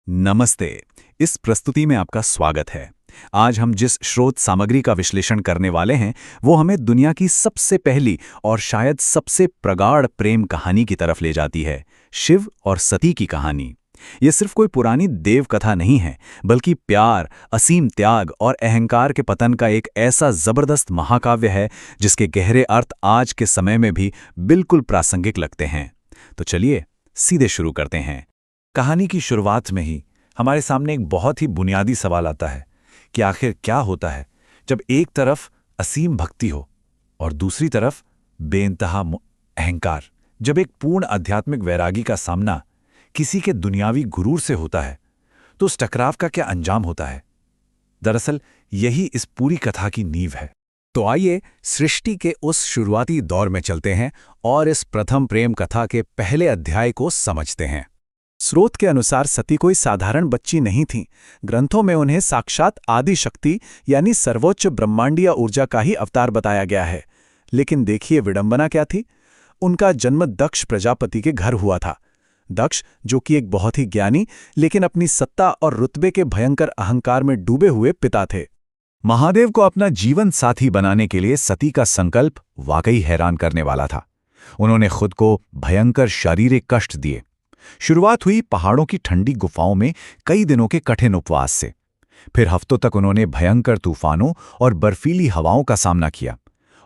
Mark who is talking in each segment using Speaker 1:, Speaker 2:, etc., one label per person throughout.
Speaker 1: नमस्ते। इस प्रस्तुति में आपका स्वागत है। आज हम जिस स्रोत सामग्री का विश्लेषण करने वाले हैं वो हमें दुनिया की सबसे पहली और शायद सबसे प्रगाढ़ प्रेम कहानी की तरफ ले जाती है, शिव और सती की कहानी। ये सिर्फ कोई पुरानी देव कथा नहीं है, बल्कि प्यार, असीम त्याग और अहंकार के पतन का एक ऐसा जबरदस्त महाकाव्य है जिसके गहरे अर्थ आज के समय में भी बिल्कुल प्रासंगिक लगते हैं। तो चलिए सीधे शुरू करते हैं।
Speaker 2: कहानी की शुरुआत में ही हमारे सामने एक बहुत ही बुनियादी सवाल आता है कि आखिर क्या होता है जब एक तरफ असीम भक्ति हो और दूसरी तरफ बेइंतहा अहंकार। जब एक पूर्ण आध्यात्मिक वैरागी का सामना किसी के दुनियावी गुरूर से होता है तो उस टकराव का क्या अंजाम होता है। दरअसल यही इस पूरी कथा की नींव है।
Speaker 1: तो आइए सृष्टि के उस शुरुआती दौर में चलते हैं और इस प्रथम प्रेम कथा के पहले अध्याय को समझते हैं। स्रोत के अनुसार सती कोई साधारण बच्ची नहीं थी। ग्रंथों में उन्हें साक्षात आदि शक्ति यानी सर्वोच्च ब्रह्मांडीय ऊर्जा का ही अवतार बताया गया है। लेकिन देखिए विडंबना क्या थी। उनका जन्म दक्ष प्रजापति के घर हुआ था। दक्ष, जो कि एक बहुत ही ज्ञानी लेकिन अपनी सत्ता और रुतबे के भयंकर अहंकार में डूबे हुए पिता थे। महादेव को अपना जीवन साथी बनाने के लिए सती का संकल्प वाकई हैरान करने वाला था। उन्होंने खुद को भयंकर शारीरिक कष्ट दिए। शुरुआत हुई पहाड़ों की ठंडी गुफाओं में कई दिनों के कठिन उपवास से। फिर हफ्तों तक उन्होंने भयंकर तूफानों और बर्फीली हवाओं का सामना किया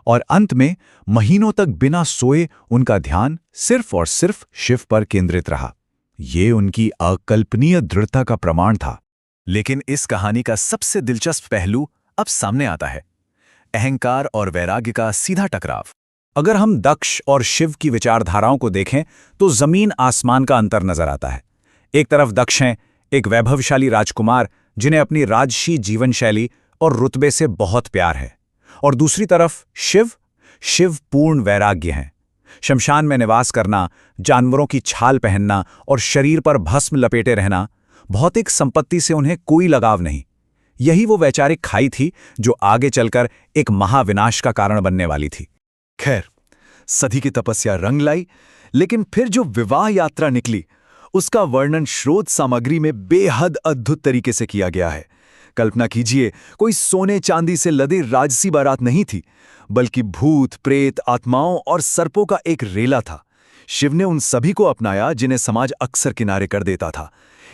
Speaker 1: और अंत में महीनों तक बिना सोए उनका ध्यान सिर्फ और सिर्फ शिव पर केंद्रित रहा। ये उनकी अकल्पनीय दृढ़ता का प्रमाण था। लेकिन इस कहानी का सबसे दिलचस्प पहलू अब सामने आता है, अहंकार और वैराग्य का सीधा टकराव। अगर हम दक्ष और शिव की विचारधाराओं को देखें तो जमीन आसमान का अंतर नजर आता है। एक तरफ दक्ष हैं, एक वैभवशाली राजकुमार जिन्हें अपनी राजसी जीवन शैली और रुतबे से बहुत प्यार है, और दूसरी तरफ शिव पूर्ण वैराग्य हैं। शमशान में निवास करना, जानवरों की छाल पहनना और शरीर पर भस्म लपेटे रहना, भौतिक संपत्ति से उन्हें कोई लगाव नहीं। यही वो वैचारिक खाई थी जो आगे चलकर एक महाविनाश का कारण बनने वाली थी।
Speaker 2: खैर, सती की तपस्या रंग लाई, लेकिन फिर जो विवाह यात्रा निकली उसका वर्णन स्रोत सामग्री में बेहद अद्भुत तरीके से किया गया है। कल्पना कीजिए, कोई सोने चांदी से लदी राजसी बारात नहीं थी, बल्कि भूत, प्रेत, आत्माओं और सर्पों का एक रेला था। शिव ने उन सभी को अपनाया जिन्हें समाज अक्सर किनारे कर देता था।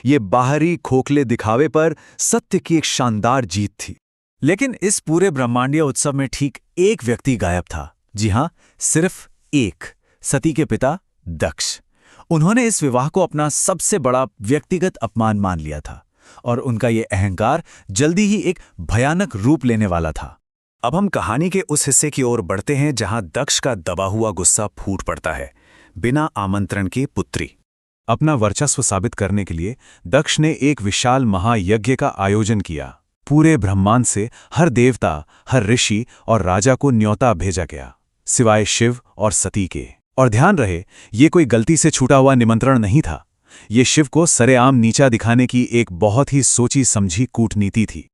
Speaker 2: ये बाहरी खोखले दिखावे पर सत्य की एक शानदार जीत थी।
Speaker 1: लेकिन इस पूरे ब्रह्मांडीय उत्सव में ठीक एक व्यक्ति गायब था। जी हां, सिर्फ एक, सती के पिता दक्ष। उन्होंने इस विवाह को अपना सबसे बड़ा व्यक्तिगत अपमान मान लिया था और उनका ये अहंकार जल्दी ही एक भयानक रूप लेने वाला था। अब हम कहानी के उस हिस्से की ओर बढ़ते हैं जहां दक्ष का दबा हुआ गुस्सा फूट पड़ता है। बिना आमंत्रण के पुत्री। अपना वर्चस्व साबित करने के लिए दक्ष ने एक विशाल महायज्ञ का आयोजन किया। पूरे ब्रह्मांड से हर देवता, हर ऋषि और राजा को न्योता भेजा गया, सिवाय शिव और सती के। और ध्यान रहे, ये कोई गलती से छूटा हुआ निमंत्रण नहीं था। ये शिव को सरेआम नीचा दिखाने की एक बहुत ही सोची समझी कूटनीति थी।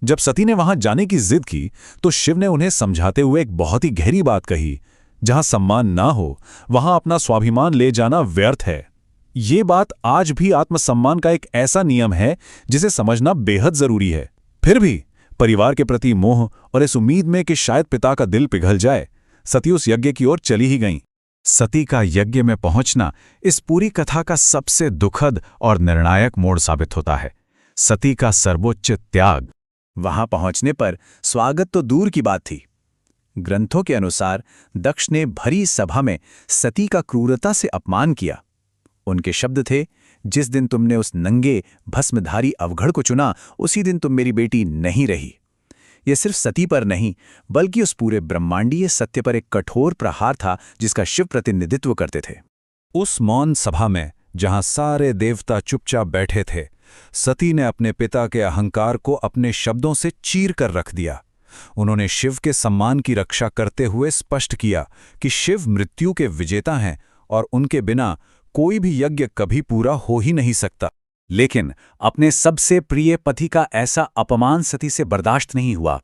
Speaker 1: जब सती ने वहां जाने की जिद की तो शिव ने उन्हें समझाते हुए एक बहुत ही गहरी बात कही, जहां सम्मान ना हो वहां अपना स्वाभिमान ले जाना व्यर्थ है। ये बात आज भी आत्मसम्मान का एक ऐसा नियम है जिसे समझना बेहद जरूरी है। फिर भी परिवार के प्रति मोह और इस उम्मीद में कि शायद पिता का दिल पिघल जाए, सती उस यज्ञ की ओर चली ही गईं। सती का यज्ञ में पहुंचना इस पूरी कथा का सबसे दुखद और निर्णायक मोड़ साबित होता है। सती का सर्वोच्च त्याग। वहां पहुंचने पर स्वागत तो दूर की बात थी। ग्रंथों के अनुसार दक्ष ने भरी सभा में सती का क्रूरता से अपमान किया। उनके शब्द थे, जिस दिन तुमने उस नंगे भस्मधारी अवघड़ को चुना उसी दिन तुम मेरी बेटी नहीं रही। यह सिर्फ सती पर नहीं बल्कि उस पूरे ब्रह्मांडीय सत्य पर एक कठोर प्रहार था जिसका शिव प्रतिनिधित्व करते थे। उस मौन सभा में जहां सारे देवता चुपचाप बैठे थे, सती ने अपने पिता के अहंकार को अपने शब्दों से चीर कर रख दिया। उन्होंने शिव के सम्मान की रक्षा करते हुए स्पष्ट किया कि शिव मृत्यु के विजेता हैं और उनके बिना कोई भी यज्ञ कभी पूरा हो ही नहीं सकता। लेकिन अपने सबसे प्रिय पति का ऐसा अपमान सती से बर्दाश्त नहीं हुआ।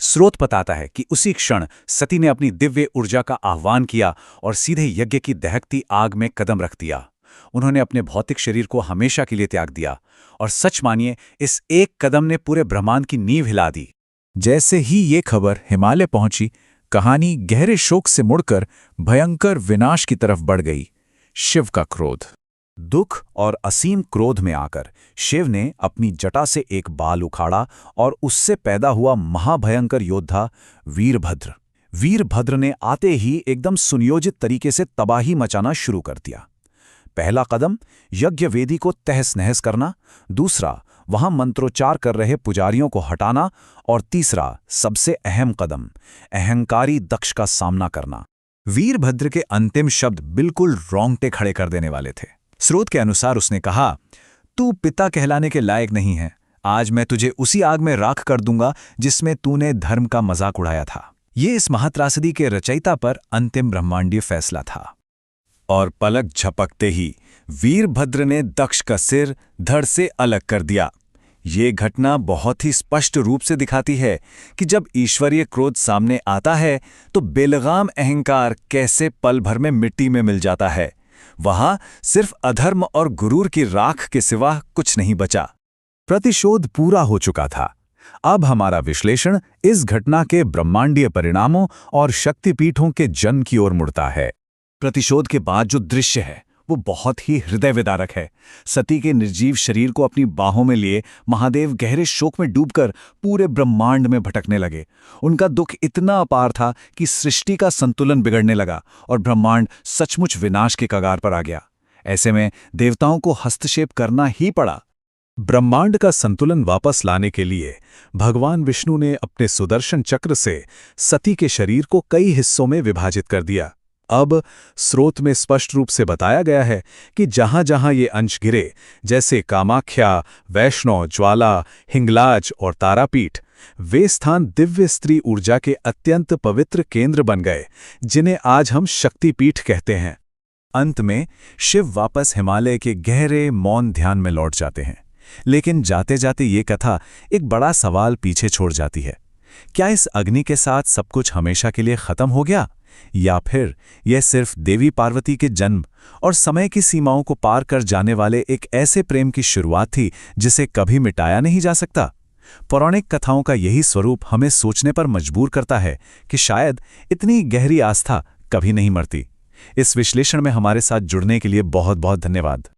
Speaker 1: स्रोत बताता है कि उसी क्षण सती ने अपनी दिव्य ऊर्जा का आह्वान किया और सीधे यज्ञ की दहकती आग में कदम रख दिया। उन्होंने अपने भौतिक शरीर को हमेशा के लिए त्याग दिया, और सच मानिए इस एक कदम ने पूरे ब्रह्मांड की नींव हिला दी। जैसे ही ये खबर हिमालय पहुंची, कहानी गहरे शोक से मुड़कर भयंकर विनाश की तरफ बढ़ गई। शिव का क्रोध। दुख और असीम क्रोध में आकर शिव ने अपनी जटा से एक बाल उखाड़ा और उससे पैदा हुआ महाभयंकर योद्धा वीरभद्र ने आते ही एकदम सुनियोजित तरीके से तबाही मचाना शुरू कर दिया। पहला कदम यज्ञ वेदी को तहस नहस करना, दूसरा वहां मंत्रोच्चार कर रहे पुजारियों को हटाना, और तीसरा सबसे अहम कदम अहंकारी दक्ष का सामना करना। वीरभद्र के अंतिम शब्द बिल्कुल रोंगटे खड़े कर देने वाले थे। स्रोत के अनुसार उसने कहा, तू पिता कहलाने के लायक नहीं है। आज मैं तुझे उसी आग में राख कर दूंगा जिसमें तूने धर्म का मजाक उड़ाया था। ये इस महात्रासदी के रचयिता पर अंतिम ब्रह्मांडीय फैसला था। और पलक झपकते ही वीरभद्र ने दक्ष का सिर धड़ से अलग कर दिया। ये घटना बहुत ही स्पष्ट रूप से दिखाती है कि जब ईश्वरीय क्रोध सामने आता है तो बेलगाम अहंकार कैसे पल भर में मिट्टी में मिल जाता है। वहां सिर्फ अधर्म और गुरूर की राख के सिवा कुछ नहीं बचा। प्रतिशोध पूरा हो चुका था। अब हमारा विश्लेषण इस घटना के ब्रह्मांडीय परिणामों और शक्तिपीठों के जन्म की ओर मुड़ता है। प्रतिशोध के बाद जो दृश्य है वो बहुत ही हृदय विदारक है। सती के निर्जीव शरीर को अपनी बाहों में लिए महादेव गहरे शोक में डूबकर पूरे ब्रह्मांड में भटकने लगे। उनका दुख इतना अपार था कि सृष्टि का संतुलन बिगड़ने लगा और ब्रह्मांड सचमुच विनाश के कगार पर आ गया। ऐसे में देवताओं को हस्तक्षेप करना ही पड़ा। ब्रह्मांड का संतुलन वापस लाने के लिए भगवान विष्णु ने अपने सुदर्शन चक्र से सती के शरीर को कई हिस्सों में विभाजित कर दिया। अब स्रोत में स्पष्ट रूप से बताया गया है कि जहां जहां ये अंश गिरे, जैसे कामाख्या, वैष्णो, ज्वाला, हिंगलाज और तारापीठ, वे स्थान दिव्य स्त्री ऊर्जा के अत्यंत पवित्र केंद्र बन गए, जिन्हें आज हम शक्तिपीठ कहते हैं। अंत में शिव वापस हिमालय के गहरे मौन ध्यान में लौट जाते हैं। लेकिन जाते जाते ये कथा एक बड़ा सवाल पीछे छोड़ जाती है। क्या इस अग्नि के साथ सब कुछ हमेशा के लिए खत्म हो गया, या फिर यह सिर्फ देवी पार्वती के जन्म और समय की सीमाओं को पार कर जाने वाले एक ऐसे प्रेम की शुरुआत थी जिसे कभी मिटाया नहीं जा सकता? पौराणिक कथाओं का यही स्वरूप हमें सोचने पर मजबूर करता है कि शायद इतनी गहरी आस्था कभी नहीं मरती। इस विश्लेषण में हमारे साथ जुड़ने के लिए बहुत बहुत धन्यवाद।